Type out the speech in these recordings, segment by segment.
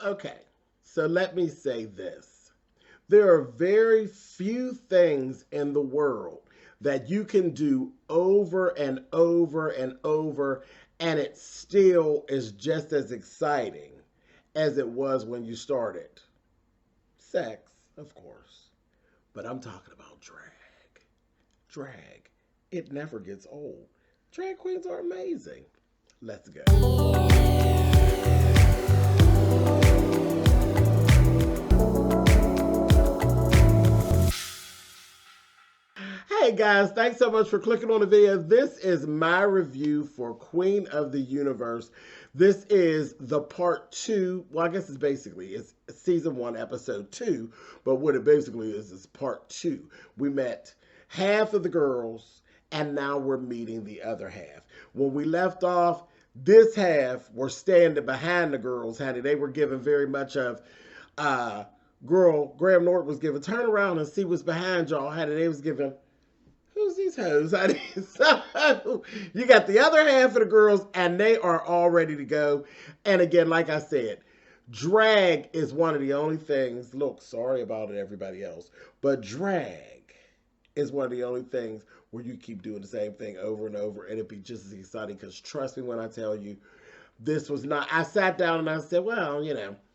Okay, so let me say this. There are very few things in the world that you can do over and over and over, and it still is just as exciting as it was when you started. Sex, of course, but I'm talking about drag. Drag. It never gets old. Drag queens are amazing. Let's go. Hey guys, thanks so much for clicking on the video. This is my review for Queen of the Universe. This is the part 2. Well, I guess it's season 1, episode 2, but what it basically is part 2. We met half of the girls, and now we're meeting the other half. When we left off, this half were standing behind the girls, honey. They were given very much of, Graham Norton was given, turn around and see what's behind y'all, honey. They was given, who's these hoes, honey? So you got the other half of the girls, and they are all ready to go. And again, like I said, drag is one of the only things, look, sorry about it, everybody else, but drag is one of the only things where you keep doing the same thing over and over, and it'd be just as exciting, because trust me when I tell you, this was not, I sat down and I said, well,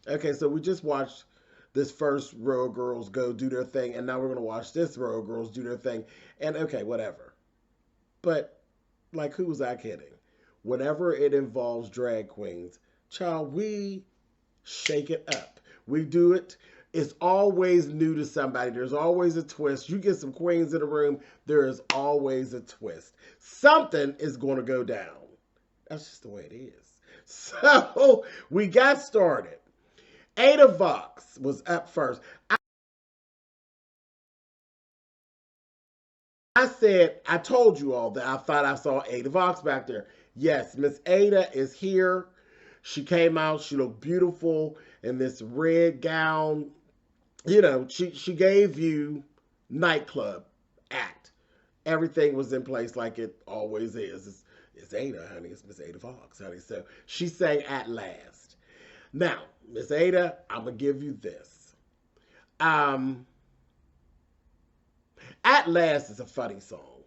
okay, so we just watched this first row of girls go do their thing, and now we're going to watch this row of girls do their thing, and okay, whatever. But, like, who was I kidding? Whenever it involves drag queens, child, we shake it up. We do it. It's always new to somebody. There's always a twist. You get some queens in the room, there is always a twist. Something is going to go down. That's just the way it is. So, we got started. Aydah Vox was up first. I said, I told you all that I thought I saw Aydah Vox back there. Yes, Miss Aydah is here. She came out. She looked beautiful in this red gown. She gave you nightclub act. Everything was in place like it always is. It's Aydah, honey. It's Miss Aydah Vox, honey. So she sang At Last. Now, Miss Aydah, I'm going to give you this. At Last is a funny song.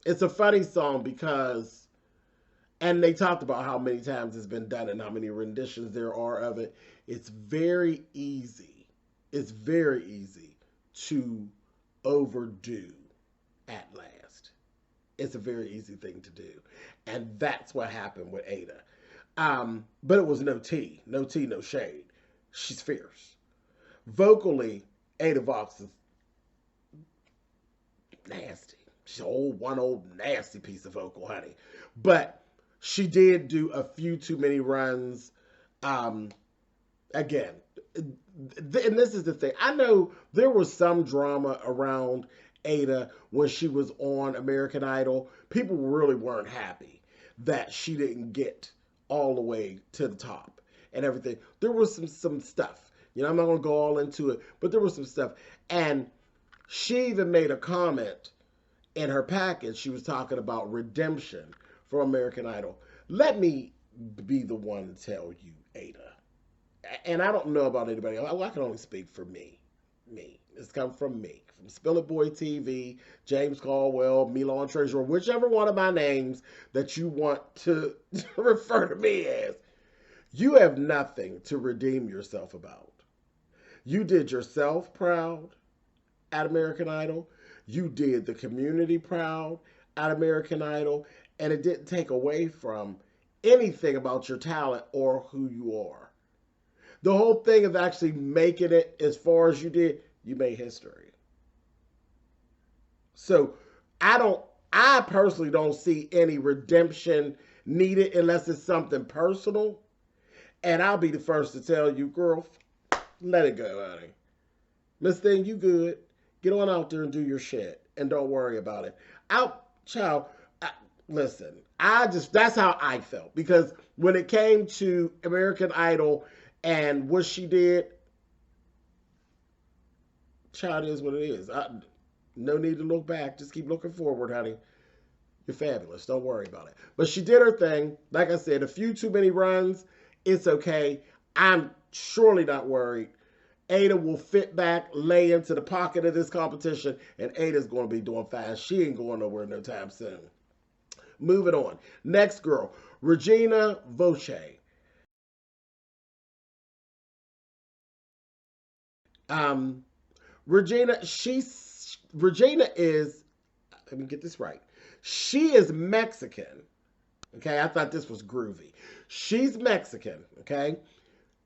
It's a funny song because, and they talked about how many times it's been done and how many renditions there are of it. It's very easy. It's very easy to overdo At Last. It's a very easy thing to do. And that's what happened with Aydah. But it was no tea, no shade. She's fierce. Vocally, Aydah Vox is nasty. She's one old nasty piece of vocal, honey. But she did do a few too many runs. Again, and this is the thing. I know there was some drama around Aydah when she was on American Idol. People really weren't happy that she didn't get all the way to the top and everything. There was some stuff. I'm not going to go all into it, but there was some stuff. And she even made a comment in her package. She was talking about redemption for American Idol. Let me be the one to tell you, Aydah. And I don't know about anybody else. I can only speak for me. It's come from me. From SpillitBoyTV, James Colwell, Milan Treasure, whichever one of my names that you want to refer to me as. You have nothing to redeem yourself about. You did yourself proud at American Idol. You did the community proud at American Idol. And it didn't take away from anything about your talent or who you are. The whole thing of actually making it as far as you did, you made history. So I personally don't see any redemption needed unless it's something personal. And I'll be the first to tell you, girl, let it go, honey. Miss Thing, you good. Get on out there and do your shit. And don't worry about it. Listen, that's how I felt. Because when it came to American Idol and what she did, child, is what it is. No need to look back. Just keep looking forward, honey. You're fabulous. Don't worry about it. But she did her thing. Like I said, a few too many runs. It's okay. I'm surely not worried. Aydah will fit back, lay into the pocket of this competition, and Aydah's going to be doing fine. She ain't going nowhere no time soon. Moving on. Next girl, Regina Voce. Um, Regina is, let me get this right. She is Mexican. Okay, I thought this was groovy. She's Mexican. Okay,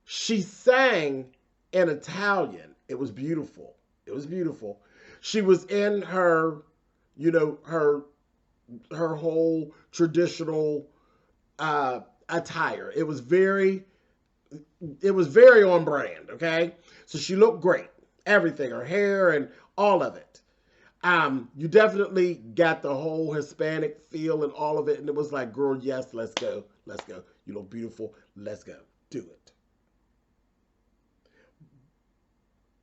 she sang in Italian. It was beautiful. It was beautiful. She was in her, her whole traditional attire. It was very on brand. Okay, so she looked great. Everything, her hair and all of it. You definitely got the whole Hispanic feel and all of it, and it was like, girl, yes, let's go, let's go. You look beautiful, let's go, do it.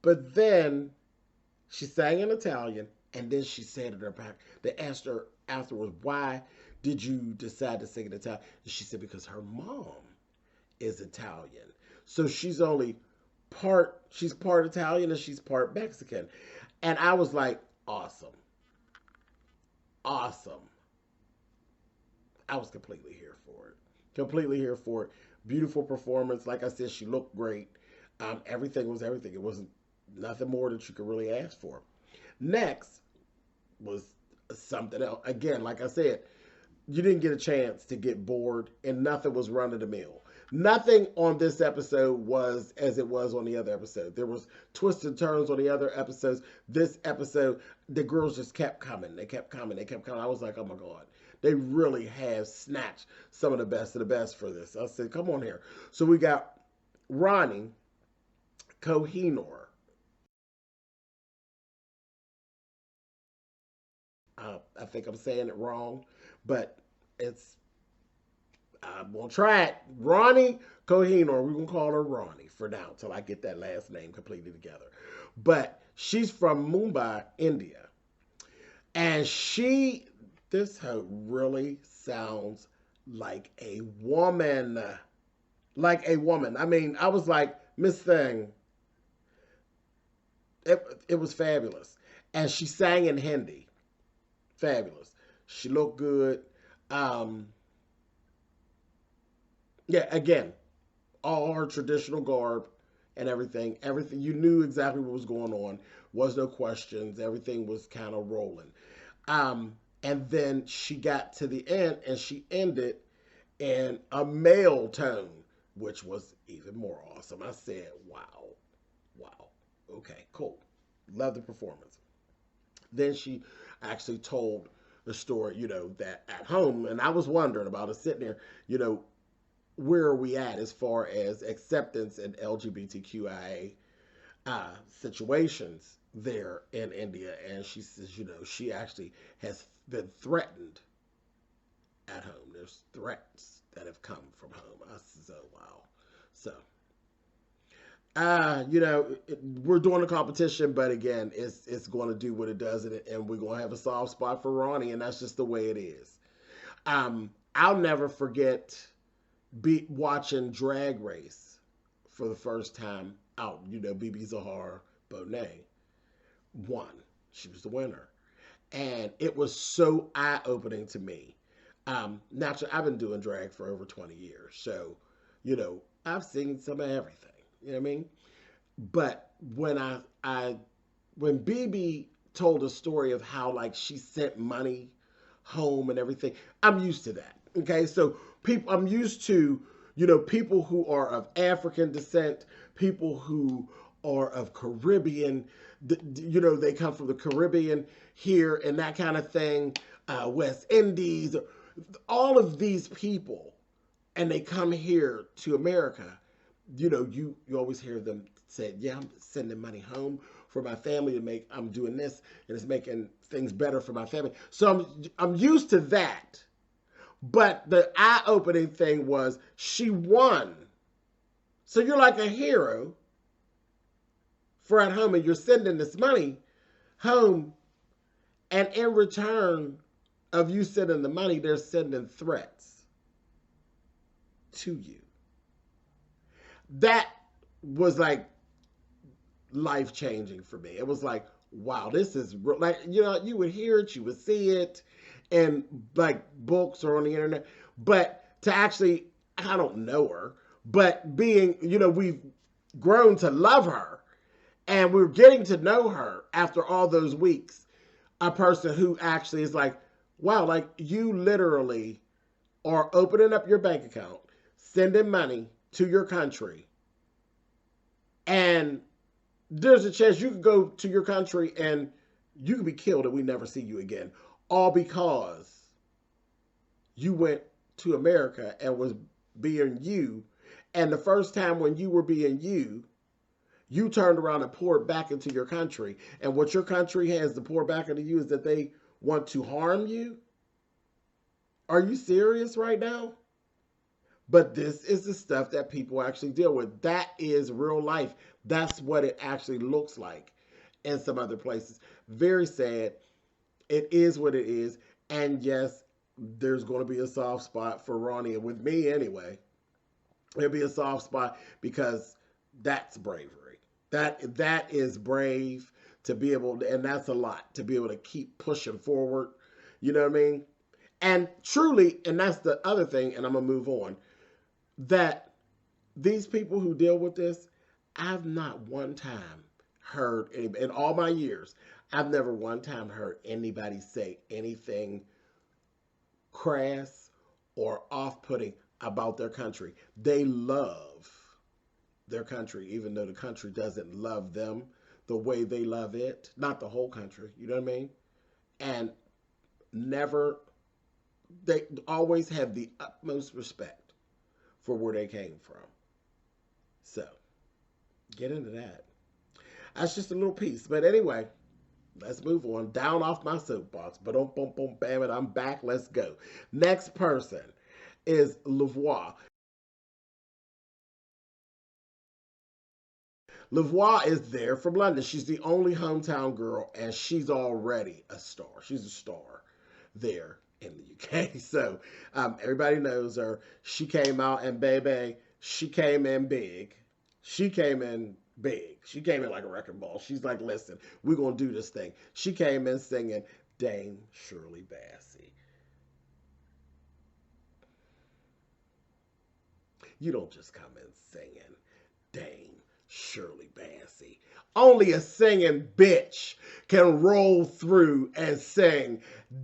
But then she sang in Italian, and then she said in her back, they asked her afterwards, why did you decide to sing in Italian? And she said, because her mom is Italian. So she's part Italian and she's part Mexican. And I was like, awesome. Awesome. I was completely here for it. Completely here for it. Beautiful performance. Like I said, she looked great. Everything was everything. It wasn't nothing more that you could really ask for. Next was something else. Again, like I said, you didn't get a chance to get bored, and nothing was run of the mill. Nothing on this episode was as it was on the other episode. There was twists and turns on the other episodes. This episode, the girls just kept coming. They kept coming. They kept coming. I was like, oh my God. They really have snatched some of the best for this. I said, come on here. So we got Ronnie Kohinoor. I think I'm saying it wrong, but it's I'm gonna try it. Ronnie Kohinoor. We're gonna call her Ronnie for now till I get that last name completely together. But she's from Mumbai, India, and this hoe really sounds like a woman, like a woman. I mean, I was like, Miss Thing. It was fabulous, and she sang in Hindi. Fabulous. She looked good. Um, yeah, again, all her traditional garb and everything. Everything you knew exactly what was going on. Was no questions. Everything was kind of rolling. And then she got to the end and she ended in a male tone, which was even more awesome. I said, wow, wow, okay, cool. Love the performance. Then she actually told the story, that at home, and I was wondering about it sitting there, where are we at as far as acceptance and LGBTQIA situations there in India? And she says, she actually has been threatened at home. There's threats that have come from home. I said, oh, wow. So, we're doing a competition, but again, it's going to do what it does, and we're going to have a soft spot for Ronnie, and that's just the way it is. I'll never forget watching Drag Race for the first time out. BB Zahar Bonet won. She was the winner. And it was so eye-opening to me. Naturally, I've been doing drag for over 20 years. So, I've seen some of everything. You know what I mean? But when BB told a story of how like she sent money home and everything, I'm used to that. Okay, so I'm used to people who are of African descent, people who are of Caribbean, they come from the Caribbean here and that kind of thing, West Indies, all of these people, and they come here to America. You always hear them say, yeah, I'm sending money home for my family I'm doing this, and it's making things better for my family. So I'm used to that. But the eye-opening thing was she won. So you're like a hero for at home, and you're sending this money home, and in return of you sending the money, they're sending threats to you. that was like life changing for me. It was like, wow, this is like, you know, you would hear it, you would see it in like books or on the internet, but to actually, I don't know her, but being, you know, we've grown to love her and we're getting to know her after all those weeks. A person who actually is like, wow, like you literally are opening up your bank account, sending money to your country, and there's a chance you could go to your country and you could be killed and we never see you again. All because you went to America and was being you. And the first time when you were being you, you turned around and poured back into your country. And what your country has to pour back into you is that they want to harm you. Are you serious right now? But this is the stuff that people actually deal with. That is real life. That's what it actually looks like in some other places. Very sad. It is what it is. And yes, there's going to be a soft spot for Ronnie. And with me anyway, there'll be a soft spot because that's bravery. That is brave to be able to, and that's a lot to be able to keep pushing forward. You know what I mean? And truly, and that's the other thing, and I'm going to move on, that these people who deal with this, I've not one time heard, in all my years, I've never one time heard anybody say anything crass or off-putting about their country. They love their country, even though the country doesn't love them the way they love it. Not the whole country, you know what I mean? And never, they always have the utmost respect for where they came from. So, get into that. That's just a little piece. But anyway, let's move on. Down off my soapbox. But boom, boom, boom, bam it. I'm back. Let's go. Next person is Lavoie. Lavoie is there from London. She's the only hometown girl, and she's already a star. She's a star there in the UK. So everybody knows her. She came out, and baby, she came in big. She came in big. She came in like a wrecking ball. She's like, listen, we're going to do this thing. She came in singing Dame Shirley Bassey. You don't just come in singing Dame Shirley Bassey. Only a singing bitch can roll through and sing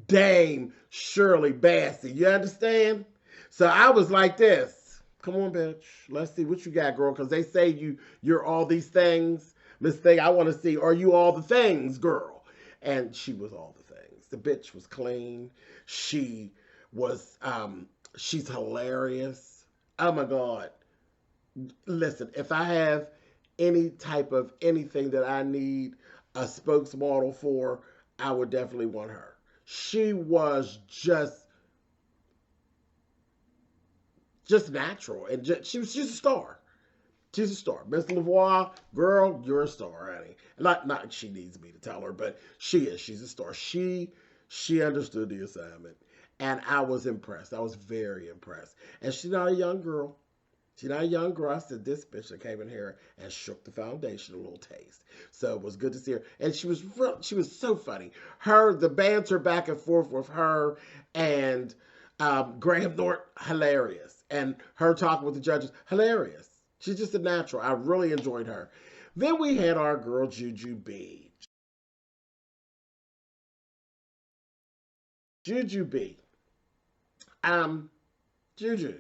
Dame Shirley Bassey. You understand? So I was like this. Come on, bitch. Let's see what you got, girl. Because they say you're all these things. Miss Thing, I want to see, are you all the things, girl? And she was all the things. The bitch was clean. She was, she's hilarious. Oh my God. Listen, if I have any type of anything that I need a spokesmodel for, I would definitely want her. She was just natural, and she's a star. She's a star. Miss Lavoie, girl, you're a star, honey. Not she needs me to tell her, but she is. She's a star. She understood the assignment, and I was impressed. I was very impressed. And she's not a young girl. She's not a young girl. I said, this bitch that came in here and shook the foundation a little taste. So it was good to see her. And she was so funny. The banter back and forth with her and Graham Norton, hilarious. And her talking with the judges, hilarious. She's just a natural. I really enjoyed her. Then we had our girl Jujubee. Jujubee. Juju.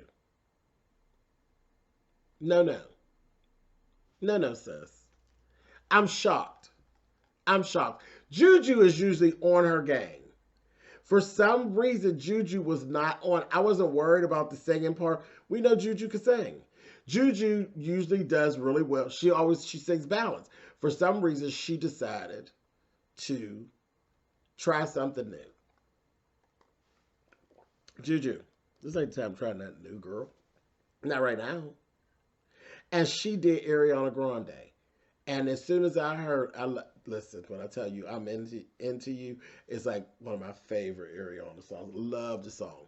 No. No, sis. I'm shocked. I'm shocked. Juju is usually on her game. For some reason, Juju was not on. I wasn't worried about the singing part. We know Juju can sing. Juju usually does really well. She sings ballads. For some reason, she decided to try something new. Juju, this ain't the time to try nothing new, girl. Not right now. And she did Ariana Grande. And as soon as I heard, listen, when I tell you I'm into you, it's like one of my favorite Ariana songs. Love the song.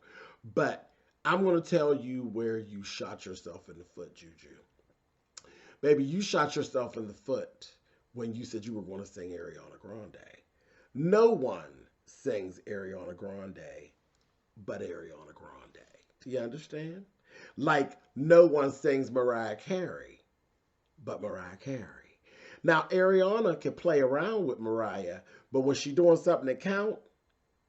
But I'm going to tell you where you shot yourself in the foot, Juju. Baby, you shot yourself in the foot when you said you were going to sing Ariana Grande. No one sings Ariana Grande but Ariana Grande. Do you understand? Like, no one sings Mariah Carey but Mariah Carey. Now, Ariana can play around with Mariah, but when she's doing something that count,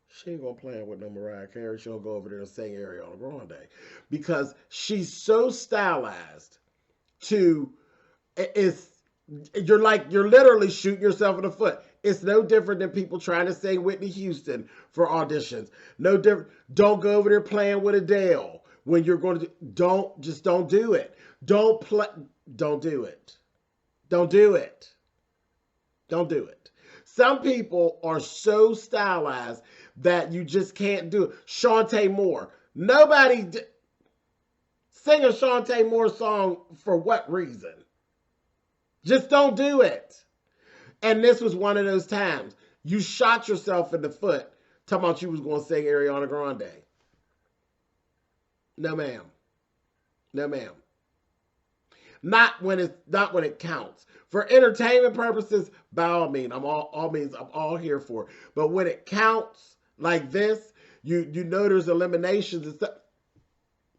she ain't gonna play with no Mariah Carey. She'll go over there and sing Ariana Grande because she's so stylized to it's you're literally shooting yourself in the foot. It's no different than people trying to sing Whitney Houston for auditions. No different. Don't go over there playing with Adele when you're going to don't do it. Don't play. Don't do it. Don't do it. Don't do it. Some people are so stylized that you just can't do it. Shantae Moore. Nobody sing a Shantae Moore song for what reason? Just don't do it. And this was one of those times. You shot yourself in the foot talking about you was going to sing Ariana Grande. No, ma'am. No, ma'am. Not when it counts. For entertainment purposes, by all means, I'm all here for it. But when it counts like this, you know there's eliminations and stuff.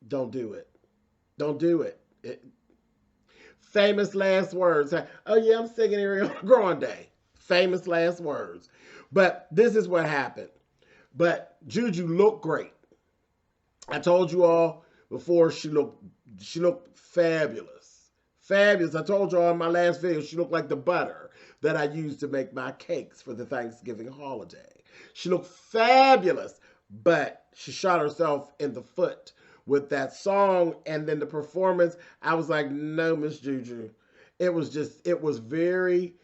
Don't do it. Don't do it. Famous last words. Oh yeah, I'm singing Ariana Grande. Famous last words. But this is what happened. But Juju looked great. I told you all before she looked fabulous. Fabulous. I told you all in my last video she looked like the butter that I used to make my cakes for the Thanksgiving holiday. She looked fabulous, but she shot herself in the foot with that song, and then the performance. I was like, no, Miss Juju. It was very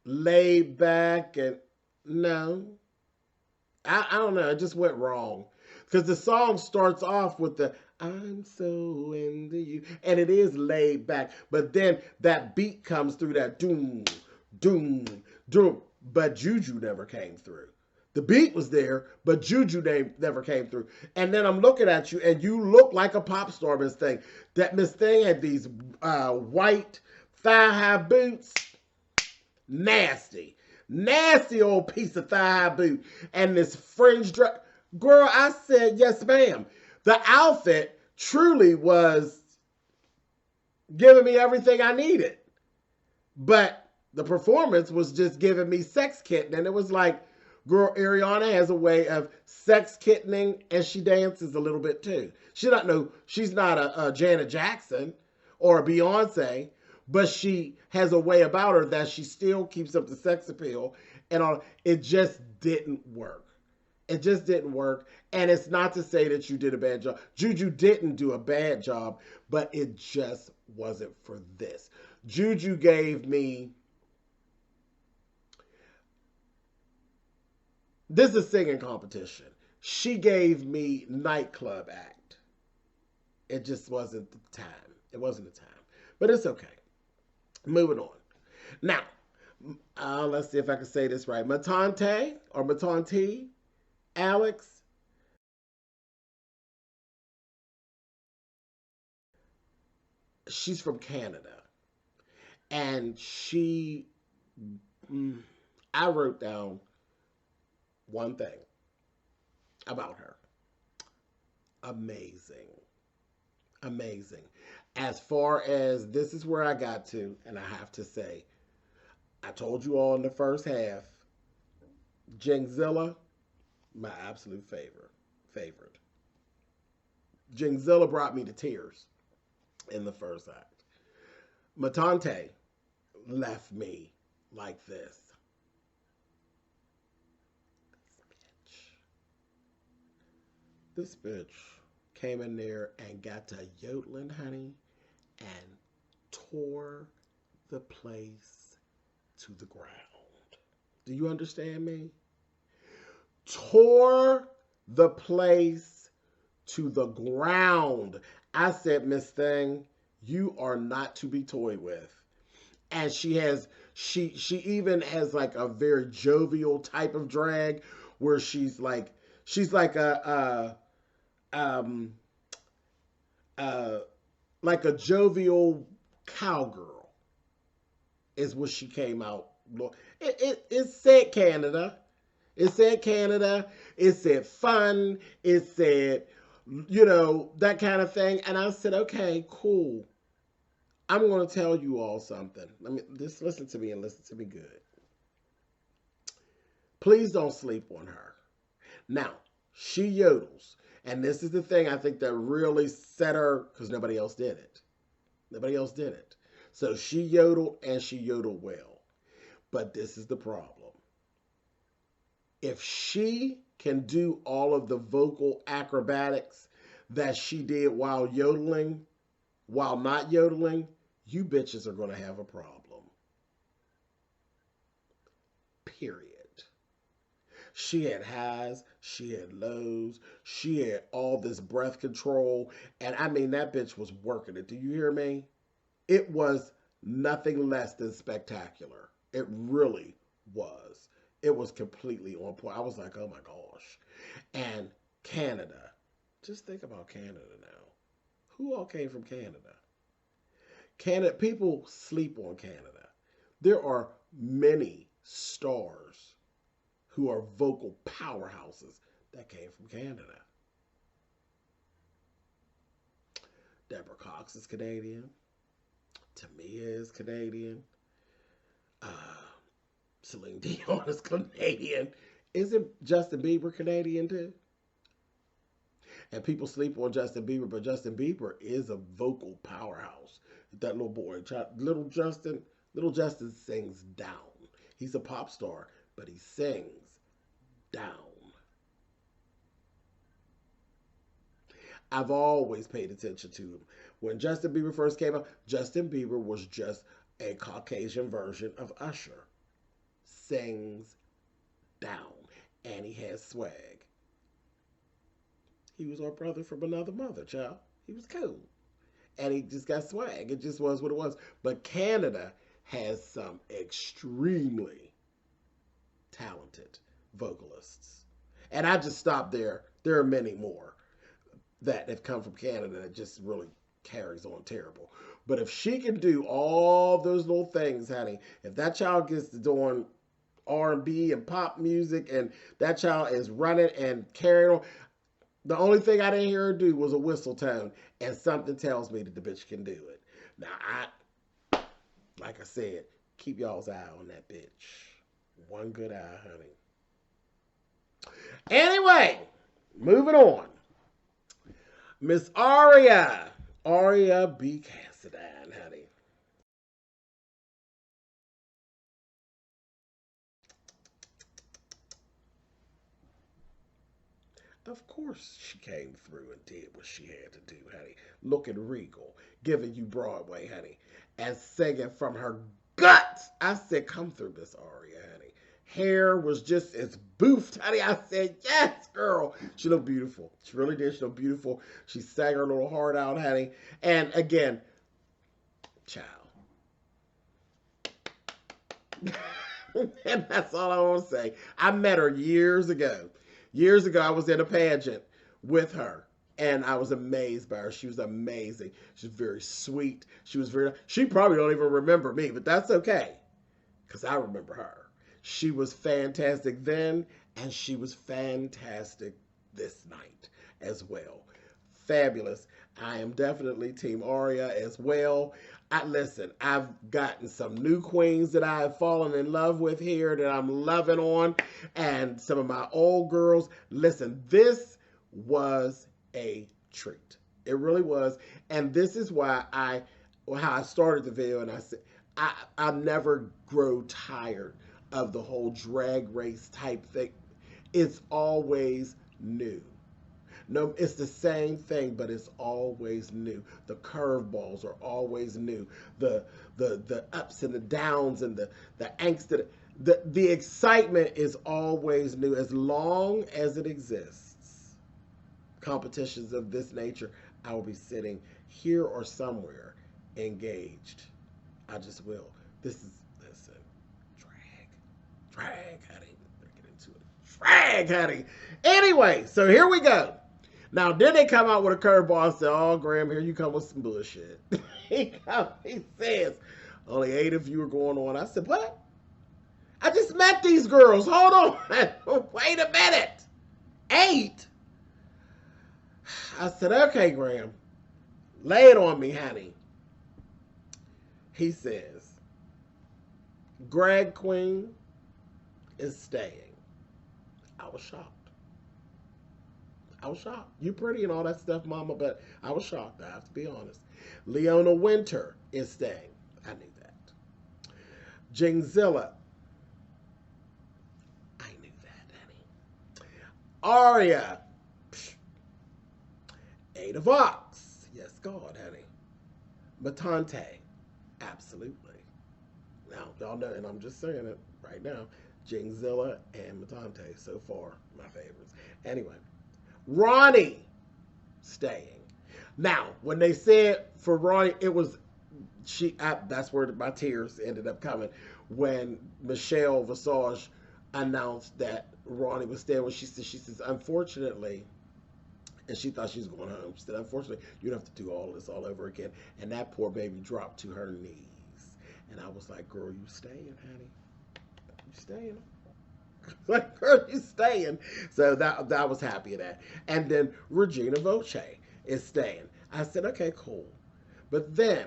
laid back, and no. I don't know. It just went wrong. Because the song starts off with the, I'm so into you. And it is laid back. But then that beat comes through that doom, doom, doom. But Juju never came through. The beat was there, but Juju never came through. And then I'm looking at you, and you look like a pop star, Miss Thing. That Miss Thing had these white thigh-high boots. Nasty. Nasty old piece of thigh-high boot. And this fringe dress. Girl, I said, yes, ma'am. The outfit truly was giving me everything I needed. But the performance was just giving me sex kitten. And it was like, girl, Ariana has a way of sex kittening, and she dances a little bit too. She's not a Janet Jackson or a Beyonce, but she has a way about her that she still keeps up the sex appeal. And all. It just didn't work. It just didn't work. And it's not to say that you did a bad job. Juju didn't do a bad job, but it just wasn't for this. Juju gave me... This is a singing competition. She gave me nightclub act. It just wasn't the time. It wasn't the time. But it's okay. Moving on. Now, let's see if I can say this right. Matante or Matante, Alex. She's from Canada. And I wrote down one thing about her. Amazing. Amazing. As far as this is where I got to, and I have to say, I told you all in the first half, Jingzilla, my absolute favorite. Jingzilla brought me to tears in the first act. Matante left me like this. This bitch came in there and got to yodeling, honey, and tore the place to the ground. Do you understand me? Tore the place to the ground. I said, Miss Thing, you are not to be toyed with. And she even has like a very jovial type of drag where she's like like a jovial cowgirl. is what she came out. It said Canada. It said Canada. It said fun. It said, you know, that kind of thing. And I said, okay, cool. I'm going to tell you all something. Just listen to me and listen to me good. Please don't sleep on her. Now, she yodels. And this is the thing I think that really set her, because nobody else did it. Nobody else did it. So she yodeled, and she yodeled well. But this is the problem. If she can do all of the vocal acrobatics that she did while yodeling, while not yodeling, you bitches are going to have a problem. Period. She had highs, she had lows, she had all this breath control, and I mean, that bitch was working it. Do you hear me? It was nothing less than spectacular. It really was. It was completely on point. I was like, oh my gosh. And Canada. Just think about Canada now. Who all came from Canada? Canada, people sleep on Canada. There are many stars who are vocal powerhouses that came from Canada. Deborah Cox is Canadian. Tamia is Canadian. Celine Dion is Canadian. Isn't Justin Bieber Canadian too? And people sleep on Justin Bieber, but Justin Bieber is a vocal powerhouse. That little boy, little Justin sings down. He's a pop star, but he sings down. I've always paid attention to him. When Justin Bieber first came out, Justin Bieber was just a Caucasian version of Usher. Sings down. And he has swag. He was our brother from another mother, child. He was cool. And he just got swag. It just was what it was. But Canada has some extremely talented vocalists. And I just stopped there. There are many more that have come from Canada that just really carries on terrible. But if she can do all those little things, honey, if that child gets to doing R&B and pop music and that child is running and carrying on, the only thing I didn't hear her do was a whistle tone, and something tells me that the bitch can do it. Now, like I said, keep y'all's eye on that bitch. One good eye, honey. Anyway, moving on. Miss Arya B Cassidan, honey. Of course she came through and did what she had to do, honey. Looking regal, giving you Broadway, honey. And singing from her guts. I said, come through, Miss Arya, honey. Hair was just as boofed, honey. I said, yes, girl. She looked beautiful. She really did. She looked beautiful. She sang her little heart out, honey. And again, child. And that's all I want to say. I met her years ago. Years ago, I was in a pageant with her, and I was amazed by her. She was amazing. She was very sweet. She probably don't even remember me, but that's okay, because I remember her. She was fantastic then, and she was fantastic this night as well. Fabulous. I am definitely Team Arya as well. Listen, I've gotten some new queens that I have fallen in love with here that I'm loving on. And some of my old girls. Listen, this was a treat. It really was. And this is why how I started the video, and I said, I never grow tired of the whole drag race type thing. It's always new. No, it's the same thing, but it's always new. The curveballs are always new. The ups and the downs and the angst. The excitement is always new as long as it exists. Competitions of this nature, I will be sitting here or somewhere engaged. I just will. Listen, drag, honey. Let's get into it. Drag, honey. Anyway, so here we go. Now, then they come out with a curveball and say, oh, Graham, here you come with some bullshit. He says, Only 8 of you are going on. I said, what? I just met these girls. Hold on. Wait a minute. 8? I said, okay, Graham. Lay it on me, honey. He says, Greg Queen is staying. I was shocked. I was shocked. You pretty and all that stuff, mama, but I was shocked. I have to be honest. Leona Winter is staying. I knew that. Jingzilla. I knew that, honey. Arya. Aydah Vox. Yes, God, honey. Matante. Absolutely. Now, y'all know, and I'm just saying it right now, Jingzilla and Matante, so far, my favorites. Anyway, Ronnie staying. Now, when they said for Ronnie, it was, that's where my tears ended up coming, when Michelle Visage announced that Ronnie was staying. When she says, unfortunately, and she thought she was going home. She said, unfortunately, you'd have to do all this all over again. And that poor baby dropped to her knees. And I was like, girl, you staying, honey? You staying? Like, girl, you staying? So that was happy of that. And then Regina Voce is staying. I said, okay, cool. But then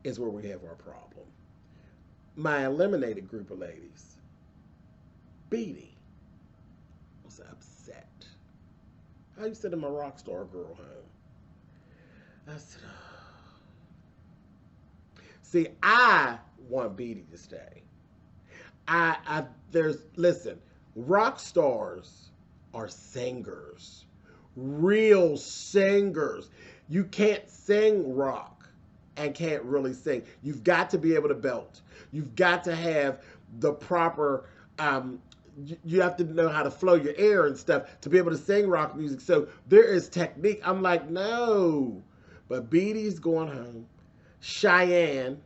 is where we have our problem. My eliminated group of ladies, Beatty, was upset. How you sending my rock star girl home? I said, oh. See, I want Beatty to stay. Listen, rock stars are singers, real singers. You can't sing rock and can't really sing. You've got to be able to belt. You've got to have the proper, you have to know how to flow your air and stuff to be able to sing rock music. So there is technique. I'm like, no. But Beatty's going home. Cheyenne,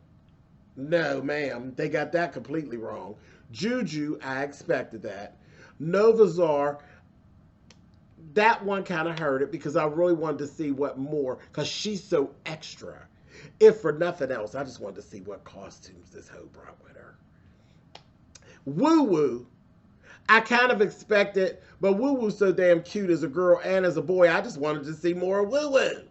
no, ma'am. They got that completely wrong. Juju, I expected that. Novazar, that one kind of hurt it because I really wanted to see what more, because she's so extra. If for nothing else, I just wanted to see what costumes this hoe brought with her. Woo Woo, I kind of expected, but Woo Woo's so damn cute as a girl and as a boy, I just wanted to see more Woo Woo.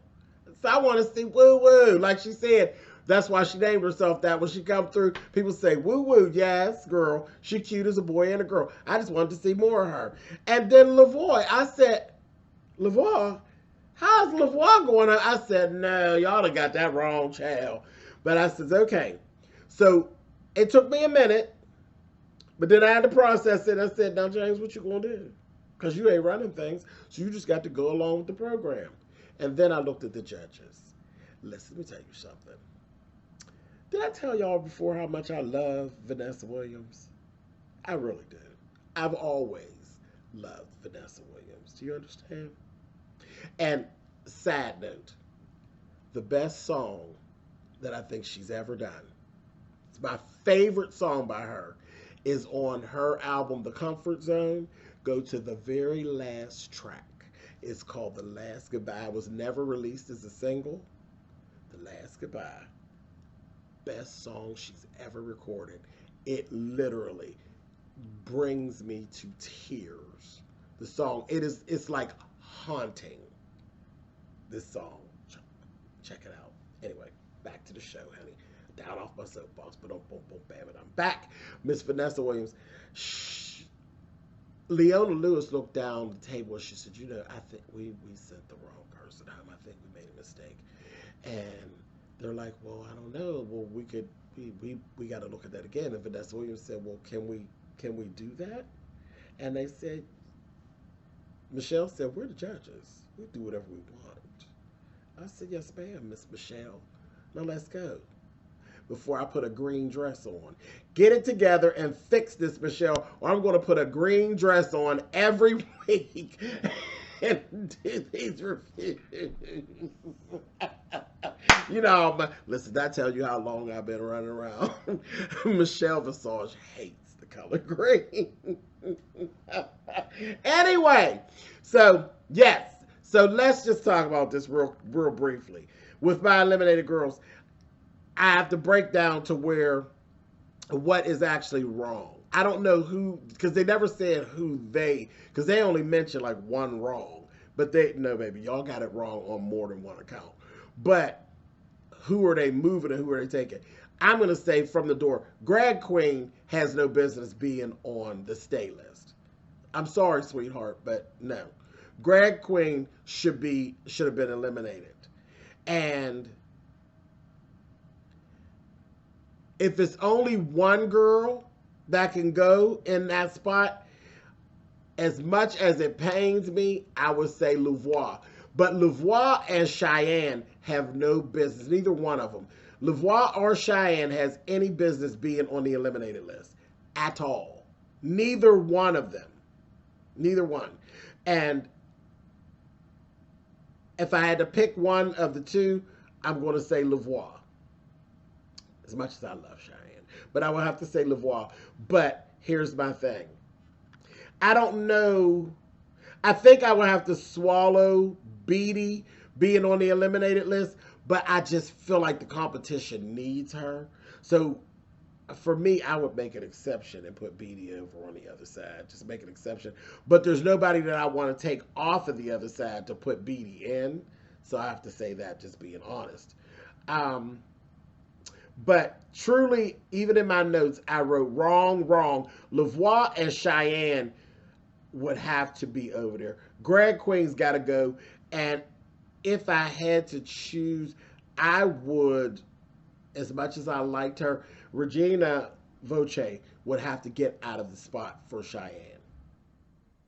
So I want to see Woo Woo. Like she said, that's why she named herself that. When she come through, people say, Woo Woo, yes, girl. She cute as a boy and a girl. I just wanted to see more of her. And then Lavoie, I said, Lavoie? How's Lavoie going on? I said, no, y'all done got that wrong, child. But I said, okay. So it took me a minute, but then I had to process it. I said, now, James, what you going to do? Because you ain't running things, so you just got to go along with the program. And then I looked at the judges. Listen, let me tell you something. Did I tell y'all before how much I love Vanessa Williams? I really do. I've always loved Vanessa Williams. Do you understand? And side note, the best song that I think she's ever done, it's my favorite song by her, is on her album, The Comfort Zone. Go to the very last track. It's called The Last Goodbye. It was never released as a single. The Last Goodbye. Best song she's ever recorded. It literally brings me to tears. The song, it's like haunting. This song. Check it out. Anyway, back to the show, honey. Down off my soapbox, but don't bam it. I'm back. Miss Vanessa Williams. Shh. Leona Lewis looked down the table and she said, you know, I think we sent the wrong person home. I think we made a mistake. And they're like, well, I don't know. Well, we got to look at that again. And Vanessa Williams said, well, can we do that? And they said, Michelle said, we're the judges. We do whatever we want. I said, yes, ma'am, Miss Michelle. Now let's go. Before I put a green dress on. Get it together and fix this, Michelle, or I'm going to put a green dress on every week and do these reviews. You know, listen, did I tell you how long I've been running around? Michelle Visage hates the color green. Anyway, so yes. So let's just talk about this real briefly. With my eliminated girls, I have to break down to where what is actually wrong. I don't know who, because they never said who they, because they only mentioned like one wrong. But they, no, baby, y'all got it wrong on more than one account. But who are they moving and who are they taking? I'm going to say from the door, Drag Queen has no business being on the stay list. I'm sorry, sweetheart, but no. Drag Queen should have been eliminated. And if it's only one girl that can go in that spot, as much as it pains me, I would say Lavoie. But Lavoie and Cheyenne have no business, neither one of them. Lavoie or Cheyenne has any business being on the eliminated list at all. Neither one of them. Neither one. And if I had to pick one of the two, I'm going to say Lavoie. As much as I love Cheyenne. But I will have to say Lavoie. But here's my thing. I don't know. I think I would have to swallow Beatty being on the eliminated list, but I just feel like the competition needs her. So for me, I would make an exception and put Beatty over on the other side. Just make an exception. But there's nobody that I want to take off of the other side to put Beatty in. So I have to say that, just being honest. But truly, even in my notes, I wrote wrong. Lavoie and Cheyenne would have to be over there. Drag Queen's got to go. And if I had to choose, I would, as much as I liked her, Regina Voce would have to get out of the spot for Cheyenne.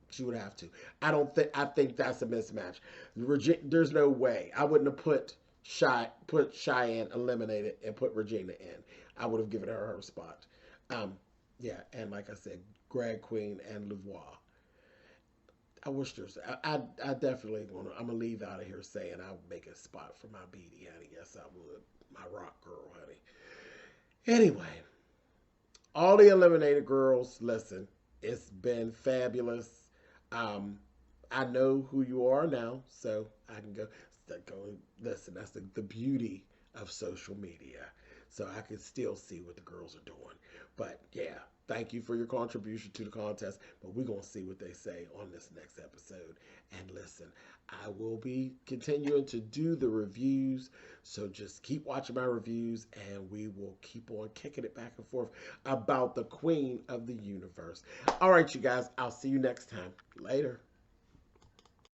She would have to. I think that's a mismatch. There's no way. I wouldn't have put Cheyenne eliminated and put Regina in. I would have given her spot. Yeah, and like I said, Drag Queen and Lavoie. I wish there's. I definitely want to. I'm gonna leave out of here saying I would make a spot for my Beatty, honey. Yes, I would. My rock girl, honey. Anyway, all the eliminated girls. Listen, it's been fabulous. I know who you are now, so I can go. Listen, that's the beauty of social media. So I can still see what the girls are doing. But yeah, thank you for your contribution to the contest. But we're going to see what they say on this next episode. And listen, I will be continuing to do the reviews. So just keep watching my reviews and we will keep on kicking it back and forth about the queen of the universe. All right, you guys, I'll see you next time. Later.